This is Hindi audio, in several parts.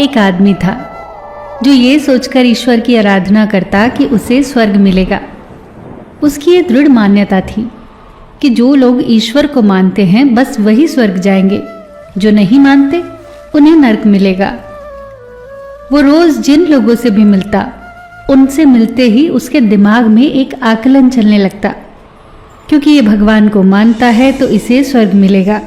एक आदमी था जो ये सोचकर ईश्वर की आराधना करता कि उसे स्वर्ग मिलेगा। उसकी ये दृढ़ मान्यता थी कि जो लोग ईश्वर को मानते हैं बस वही स्वर्ग जाएंगे, जो नहीं मानते उन्हें नरक मिलेगा। वो रोज जिन लोगों से भी मिलता, उनसे मिलते ही उसके दिमाग में एक आकलन चलने लगता, क्योंकि ये भगवान को मानता है तो इसे स्वर्ग मिलेगा,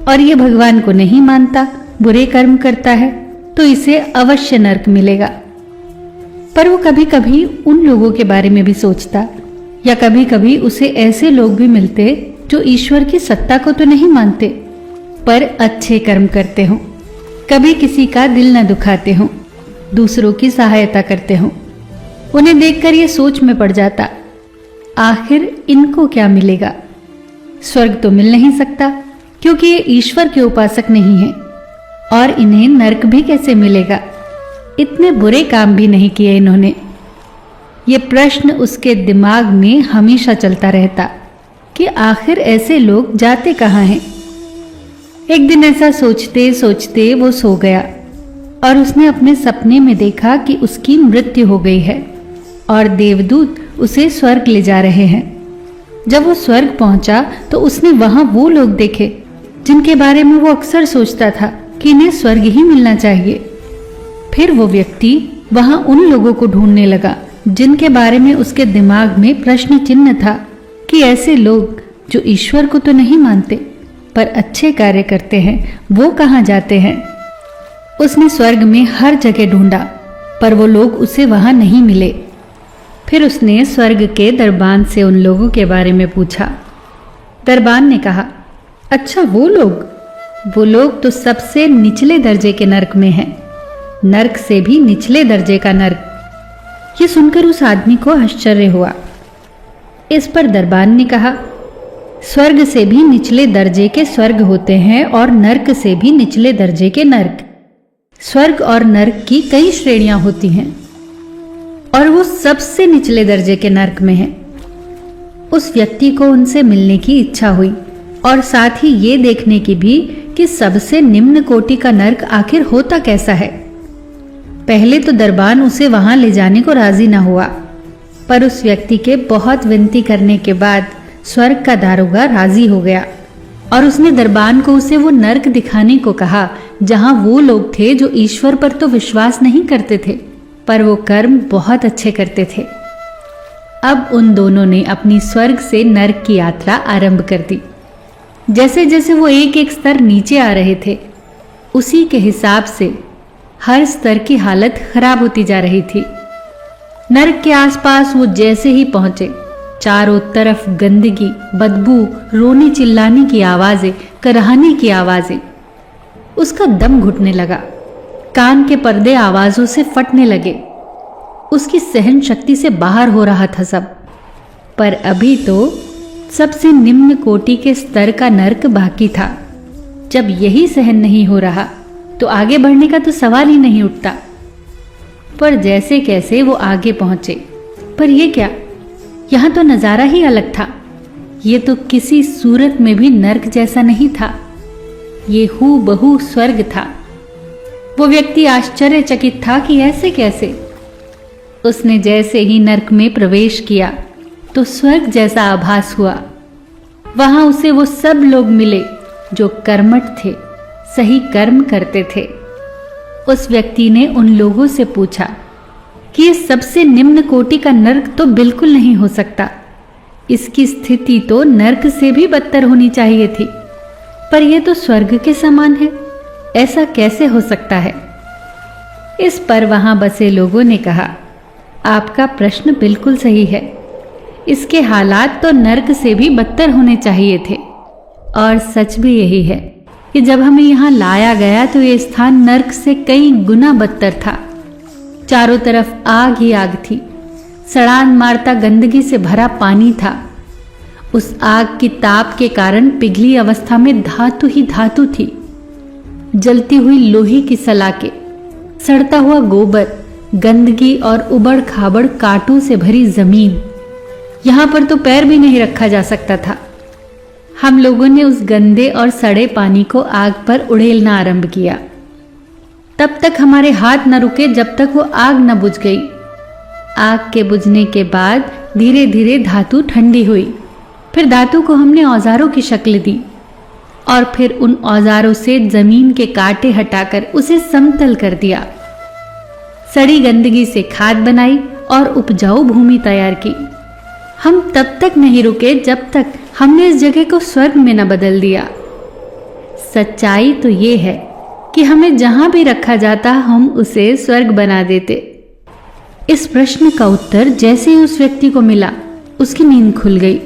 और ये भगवान को नहीं मानता, बुरे कर्म करता है तो इसे अवश्य नरक मिलेगा। पर वो कभी कभी उन लोगों के बारे में भी सोचता, या कभी कभी उसे ऐसे लोग भी मिलते जो ईश्वर की सत्ता को तो नहीं मानते पर अच्छे कर्म करते हों, कभी किसी का दिल न दुखाते हों, दूसरों की सहायता करते हों। उन्हें देखकर ये सोच में पड़ जाता, आखिर इनको क्या मिलेगा? स्वर्ग तो मिल नहीं सकता, क्योंकि ये ईश्वर के उपासक नहीं है, और इन्हें नरक भी कैसे मिलेगा? इतने बुरे काम भी नहीं किए इन्होंने। ये प्रश्न उसके दिमाग में हमेशा चलता रहता कि आखिर ऐसे लोग जाते कहाँ हैं। एक दिन ऐसा सोचते सोचते वो सो गया, और उसने अपने सपने में देखा कि उसकी मृत्यु हो गई है और देवदूत उसे स्वर्ग ले जा रहे हैं। जब वो स्वर्ग पहुंचा तो उसने वहां वो लोग देखे जिनके बारे में वो अक्सर सोचता था कि इन्हें स्वर्ग ही मिलना चाहिए। फिर वो व्यक्ति वहां उन लोगों को ढूंढने लगा जिनके बारे में उसके दिमाग में प्रश्न चिन्ह था कि ऐसे लोग जो ईश्वर को तो नहीं मानते पर अच्छे कार्य करते हैं, वो कहाँ जाते हैं। उसने स्वर्ग में हर जगह ढूंढा, पर वो लोग उसे वहां नहीं मिले। फिर उसने स्वर्ग के दरबान से उन लोगों के बारे में पूछा। दरबान ने कहा, अच्छा वो लोग तो सबसे निचले दर्जे के नरक में हैं, नरक से भी निचले दर्जे का नरक। ये सुनकर उस आदमी को आश्चर्य हुआ। इस पर दरबान ने कहा, स्वर्ग से भी निचले दर्जे के स्वर्ग होते हैं और नरक से भी निचले दर्जे के नरक। स्वर्ग और नरक की कई श्रेणियां होती हैं, और वो सबसे निचले दर्जे के नरक में है। उस व्यक्ति को उनसे मिलने की इच्छा हुई, और साथ ही ये देखने की भी कि सबसे निम्न कोटि का नरक आखिर होता कैसा है। पहले तो दरबान उसे वहां ले जाने को राजी ना हुआ, पर उस व्यक्ति के बहुत विनती करने के बाद स्वर्ग का दारोगा राजी हो गया, और उसने दरबान को उसे वो नरक दिखाने को कहा जहां वो लोग थे जो ईश्वर पर तो विश्वास नहीं करते थे, पर वो कर्म बहुत अच्छे करते थे। अब उन दोनों ने अपनी स्वर्ग से नरक की यात्रा आरंभ कर दी। जैसे जैसे वो एक एक स्तर नीचे आ रहे थे, उसी के हिसाब से हर स्तर की हालत खराब होती जा रही थी। नरक के आसपास वो जैसे ही पहुंचे, चारों तरफ गंदगी, बदबू, रोने चिल्लाने की आवाजें, कराहने की आवाजें। उसका दम घुटने लगा, कान के पर्दे आवाजों से फटने लगे। उसकी सहन शक्ति से बाहर हो रहा था सब। पर अभी तो सबसे निम्न कोटि के स्तर का नरक बाकी था। जब यही सहन नहीं हो रहा तो आगे बढ़ने का तो सवाल ही नहीं उठता। पर जैसे कैसे वो आगे पहुंचे, पर ये क्या, यहां तो नजारा ही अलग था। ये तो किसी सूरत में भी नरक जैसा नहीं था, ये हूबहू स्वर्ग था। वो व्यक्ति आश्चर्यचकित था कि ऐसे कैसे। उसने जैसे ही नरक में प्रवेश किया तो स्वर्ग जैसा आभास हुआ। वहां उसे वो सब लोग मिले जो कर्मठ थे, सही कर्म करते थे। उस व्यक्ति ने उन लोगों से पूछा कि ये सबसे निम्न कोटि का नरक तो बिल्कुल नहीं हो सकता, इसकी स्थिति तो नरक से भी बदतर होनी चाहिए थी, पर यह तो स्वर्ग के समान है, ऐसा कैसे हो सकता है। इस पर वहां बसे लोगों ने कहा, आपका प्रश्न बिल्कुल सही है, इसके हालात तो नरक से भी बदतर होने चाहिए थे। और सच भी यही है कि जब हमें यहाँ लाया गया तो ये स्थान नरक से कई गुना बदतर था। चारों तरफ आग ही आग थी, सड़ान मारता गंदगी से भरा पानी था। उस आग की ताप के कारण पिघली अवस्था में धातु ही धातु थी। जलती हुई लोहे की सलाखें, सड़ता हुआ गोबर, गंदगी और उबड़ खाबड़ कांटों से भरी जमीन। यहां पर तो पैर भी नहीं रखा जा सकता था। हम लोगों ने उस गंदे और सड़े पानी को आग पर उड़ेलना आरंभ किया। तब तक हमारे हाथ न रुके जब तक वो आग न बुझ गई। आग के बुझने के बाद धीरे धीरे धातु ठंडी हुई। फिर धातु को हमने औजारों की शक्ल दी और फिर उन औजारों से जमीन के कांटे हटाकर उसे समतल कर दिया। सड़ी गंदगी से खाद बनाई और उपजाऊ भूमि तैयार की। हम तब तक नहीं रुके जब तक हमने इस जगह को स्वर्ग में न बदल दिया। सच्चाई तो ये है कि हमें जहां भी रखा जाता हम उसे स्वर्ग बना देते। इस प्रश्न का उत्तर जैसे ही उस व्यक्ति को मिला, उसकी नींद खुल गई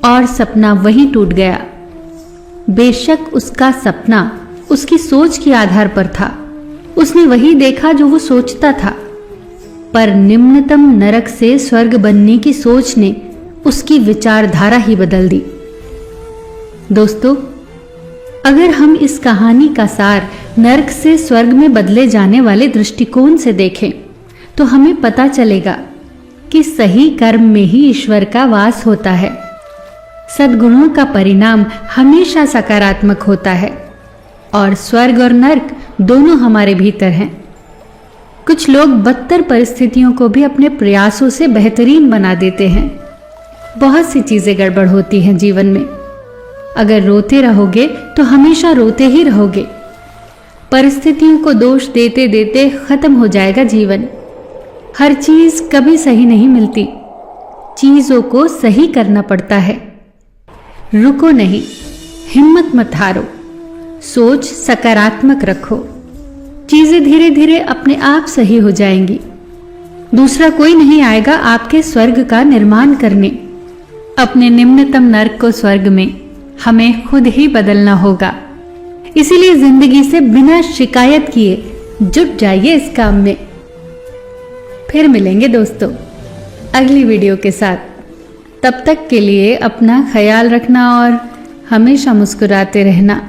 और सपना वहीं टूट गया। बेशक उसका सपना उसकी सोच के आधार पर था। उसने वही देखा जो वो सोचता था, पर निम्नतम नरक से स्वर्ग बनने की सोच ने उसकी विचारधारा ही बदल दी। दोस्तों, अगर हम इस कहानी का सार नरक से स्वर्ग में बदले जाने वाले दृष्टिकोण से देखें तो हमें पता चलेगा कि सही कर्म में ही ईश्वर का वास होता है। सद्गुणों का परिणाम हमेशा सकारात्मक होता है और स्वर्ग और नरक दोनों हमारे भीतर हैं। कुछ लोग बदतर परिस्थितियों को भी अपने प्रयासों से बेहतरीन बना देते हैं। बहुत सी चीजें गड़बड़ होती हैं जीवन में। अगर रोते रहोगे तो हमेशा रोते ही रहोगे। परिस्थितियों को दोष देते देते खत्म हो जाएगा जीवन। हर चीज कभी सही नहीं मिलती। चीजों को सही करना पड़ता है। रुको नहीं, हिम्मत मत हारो, सोच सकारात्मक रखो। चीजें धीरे धीरे अपने आप सही हो जाएंगी। दूसरा कोई नहीं आएगा आपके स्वर्ग का निर्माण करने। अपने निम्नतम नरक को स्वर्ग में हमें खुद ही बदलना होगा। इसीलिए जिंदगी से बिना शिकायत किए जुट जाइए इस काम में। फिर मिलेंगे दोस्तों अगली वीडियो के साथ। तब तक के लिए अपना ख्याल रखना और हमेशा मुस्कुराते रहना।